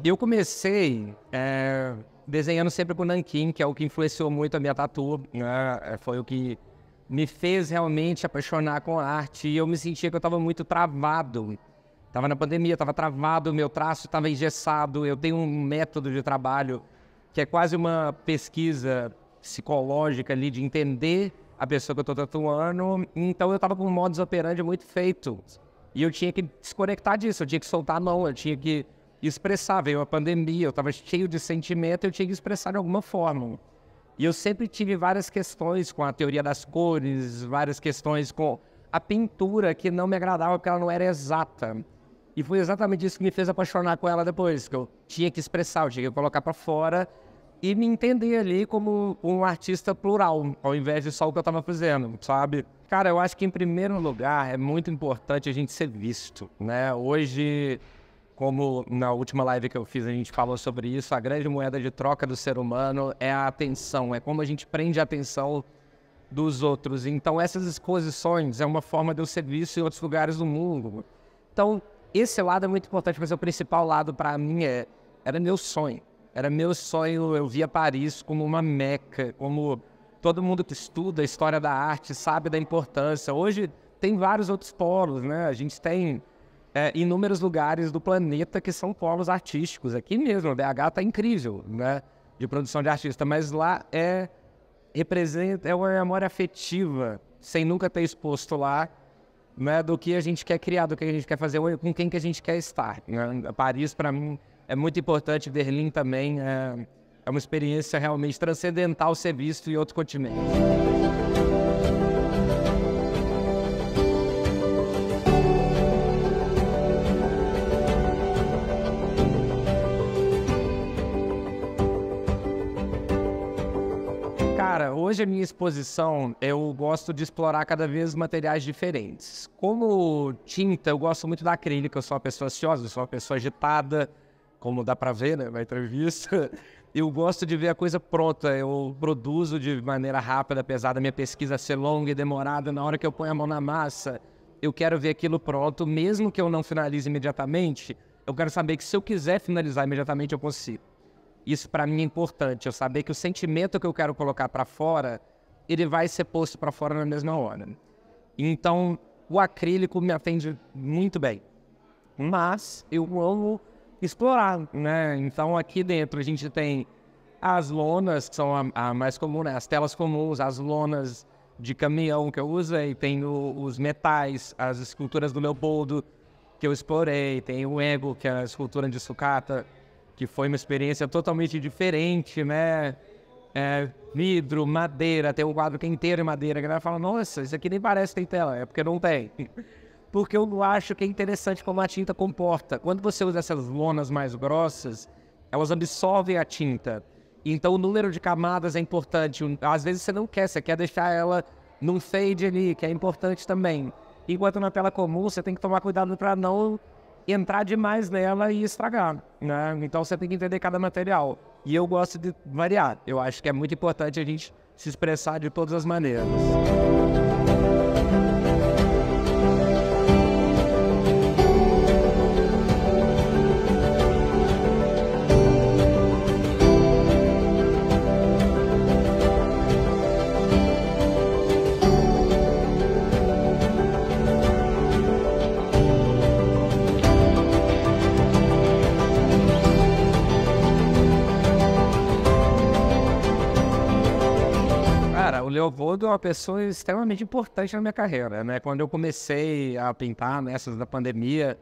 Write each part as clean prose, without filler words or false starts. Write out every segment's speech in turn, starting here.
eu comecei desenhando sempre com nanquim, que é o que influenciou muito a minha tatu, né? Foi o que me fez realmente apaixonar com a arte, e eu me sentia que eu estava muito travado. Estava na pandemia, estava travado, meu traço estava engessado. Eu tenho um método de trabalho que é quase uma pesquisa psicológica ali de entender a pessoa que eu estou tatuando. Então eu estava com um modus operandi muito feito. E eu tinha que desconectar disso, eu tinha que soltar a mão, eu tinha que expressar. Veio a pandemia, eu estava cheio de sentimento, eu tinha que expressar de alguma forma. E eu sempre tive várias questões com a teoria das cores, várias questões com a pintura que não me agradava porque ela não era exata. E foi exatamente isso que me fez apaixonar com ela depois, que eu tinha que expressar, eu tinha que colocar para fora e me entender ali como um artista plural, ao invés de só o que eu estava fazendo, sabe? Cara, eu acho que em primeiro lugar é muito importante a gente ser visto, né? Hoje, como na última live que eu fiz a gente falou sobre isso, a grande moeda de troca do ser humano é a atenção, é como a gente prende a atenção dos outros. Então essas exposições é uma forma de eu ser visto em outros lugares do mundo. Então esse lado é muito importante, mas o principal lado para mim era meu sonho. Era meu sonho, eu via Paris como uma meca, como todo mundo que estuda a história da arte sabe da importância. Hoje tem vários outros polos, né? A gente tem inúmeros lugares do planeta que são polos artísticos. Aqui mesmo, o BH está incrível, né? De produção de artista, mas lá representa uma memória afetiva, sem nunca ter exposto lá, né, do que a gente quer criar, do que a gente quer fazer, com quem que a gente quer estar, né? Paris, para mim, é muito importante. Berlim também é uma experiência realmente transcendental ser visto em outro continente. Cara, hoje a minha exposição, eu gosto de explorar cada vez materiais diferentes. Como tinta, eu gosto muito da acrílica, eu sou uma pessoa ansiosa, eu sou uma pessoa agitada, como dá pra ver, né, na entrevista. Eu gosto de ver a coisa pronta, eu produzo de maneira rápida, apesar da minha pesquisa ser longa e demorada. Na hora que eu ponho a mão na massa, eu quero ver aquilo pronto, mesmo que eu não finalize imediatamente, eu quero saber que se eu quiser finalizar imediatamente, eu consigo. Isso para mim é importante, eu saber que o sentimento que eu quero colocar para fora, ele vai ser posto para fora na mesma hora. Então, o acrílico me atende muito bem, mas eu amo explorar, né? Então, aqui dentro a gente tem as lonas, que são a mais comum, né? As telas comuns, as lonas de caminhão que eu usei, tem os metais, as esculturas do Leopoldo que eu explorei, tem o Ego, que é a escultura de sucata, que foi uma experiência totalmente diferente, né? Vidro, madeira, tem um quadro que é inteiro em madeira. A galera fala, nossa, isso aqui nem parece que tem tela. É porque não tem. Porque eu acho que é interessante como a tinta comporta. Quando você usa essas lonas mais grossas, elas absorvem a tinta. Então o número de camadas é importante. Às vezes você não quer, você quer deixar ela num fade ali, que é importante também. Enquanto na tela comum, você tem que tomar cuidado para não entrar demais nela e estragar, né? Então você tem que entender cada material. E eu gosto de variar. Eu acho que é muito importante a gente se expressar de todas as maneiras. Cara, o Leopoldo é uma pessoa extremamente importante na minha carreira, né? Quando eu comecei a pintar nessas da pandemia,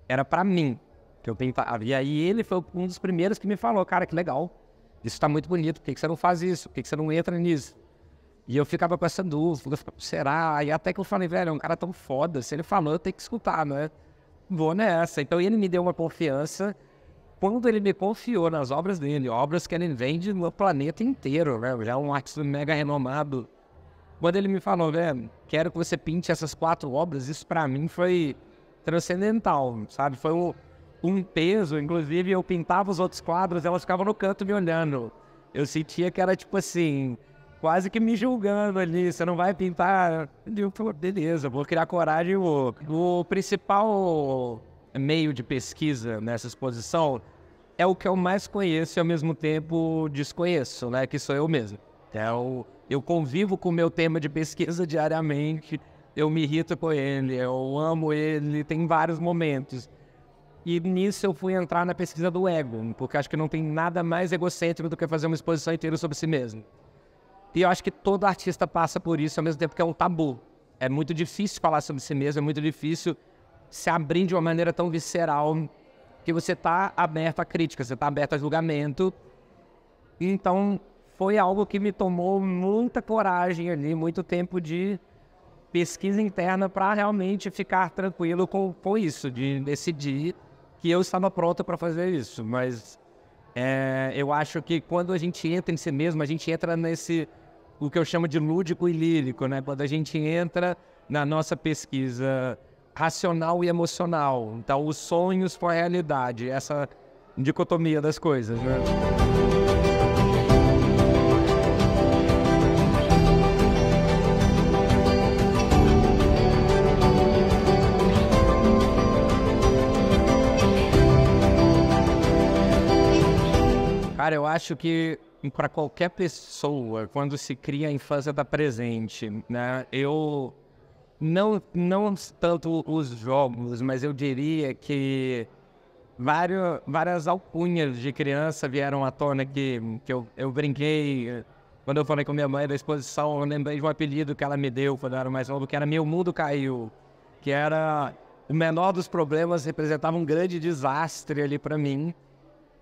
era pra mim que eu pintava. E aí ele foi um dos primeiros que me falou, cara, que legal, isso tá muito bonito, por que você não faz isso? Por que você não entra nisso? E eu ficava com essa dúvida, será? Aí até que eu falei, velho, é um cara tão foda, se ele falou, eu tenho que escutar, né? Vou nessa. Então ele me deu uma confiança. Quando ele me confiou nas obras dele, obras que ele vende no planeta inteiro, né? Já é um artista mega renomado. Quando ele me falou, velho, quero que você pinte essas 4 obras, isso pra mim foi transcendental, sabe? Foi um peso, inclusive eu pintava os outros quadros, elas ficavam no canto me olhando. Eu sentia que era tipo assim, quase que me julgando ali, você não vai pintar? Eu digo, pô, beleza, vou criar coragem. O principal meio de pesquisa nessa exposição é o que eu mais conheço e ao mesmo tempo desconheço, né? Que sou eu mesmo. Então, eu convivo com o meu tema de pesquisa diariamente, eu me irrito com ele, eu amo ele, tem vários momentos. E nisso eu fui entrar na pesquisa do ego, porque acho que não tem nada mais egocêntrico do que fazer uma exposição inteira sobre si mesmo. E eu acho que todo artista passa por isso, ao mesmo tempo que é um tabu. É muito difícil falar sobre si mesmo, é muito difícil se abrir de uma maneira tão visceral que você está aberto à crítica, você está aberto a julgamento. Então, foi algo que me tomou muita coragem ali, muito tempo de pesquisa interna para realmente ficar tranquilo com isso, de decidir que eu estava pronto para fazer isso. Mas eu acho que quando a gente entra em si mesmo, a gente entra nesse, o que eu chamo de lúdico e lírico, né? Quando a gente entra na nossa pesquisa racional e emocional. Então, os sonhos com a realidade, essa dicotomia das coisas, né? Cara, eu acho que para qualquer pessoa, quando se cria a infância da presente, né? Eu não tanto os jogos, mas eu diria que várias alcunhas de criança vieram à tona que eu brinquei. Quando eu falei com minha mãe da exposição, eu lembrei de um apelido que ela me deu quando eu era mais novo, que era Meu Mundo Caiu, que era o menor dos problemas, representava um grande desastre ali para mim.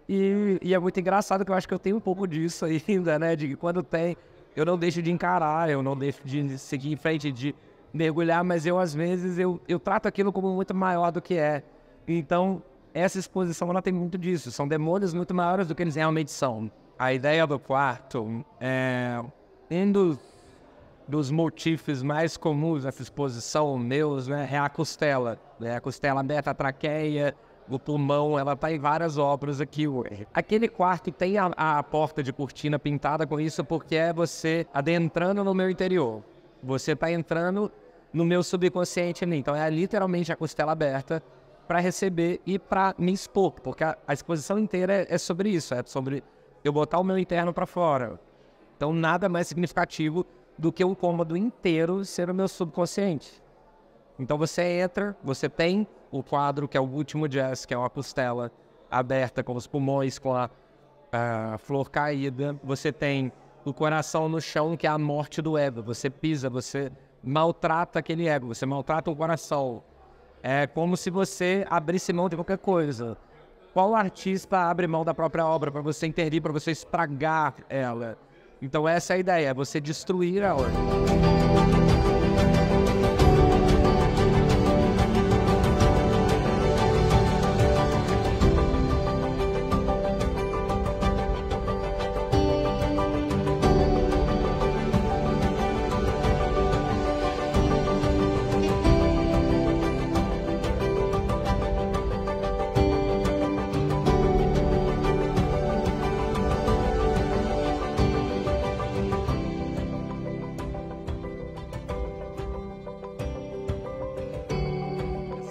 E é muito engraçado que eu acho que eu tenho um pouco disso ainda, né? De que quando tem, eu não deixo de encarar, eu não deixo de seguir em frente, de mergulhar, mas às vezes, eu trato aquilo como muito maior do que é. Então, essa exposição, ela tem muito disso. São demônios muito maiores do que eles realmente são. A ideia do quarto um dos motivos mais comuns dessa exposição meus, né, é a costela. Né? A costela aberta, a traqueia, o pulmão, ela tá em várias obras aqui. Aquele quarto tem a porta de cortina pintada com isso porque é você adentrando no meu interior. Você tá entrando no meu subconsciente ali. Então é literalmente a costela aberta para receber e para me expor. Porque a exposição inteira é sobre isso, é sobre eu botar o meu interno para fora. Então nada mais significativo do que um cômodo inteiro ser o meu subconsciente. Então você entra, você tem o quadro que é o último jazz, que é uma costela aberta com os pulmões, com a flor caída. Você tem o coração no chão, que é a morte do ego. Você pisa, você maltrata aquele ego, você maltrata o coração. É como se você abrisse mão de qualquer coisa. Qual artista abre mão da própria obra para você intervir, para você estragar ela? Então essa é a ideia, é você destruir a obra.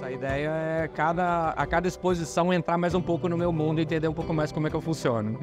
A ideia é a cada exposição entrar mais um pouco no meu mundo e entender um pouco mais como é que eu funciono.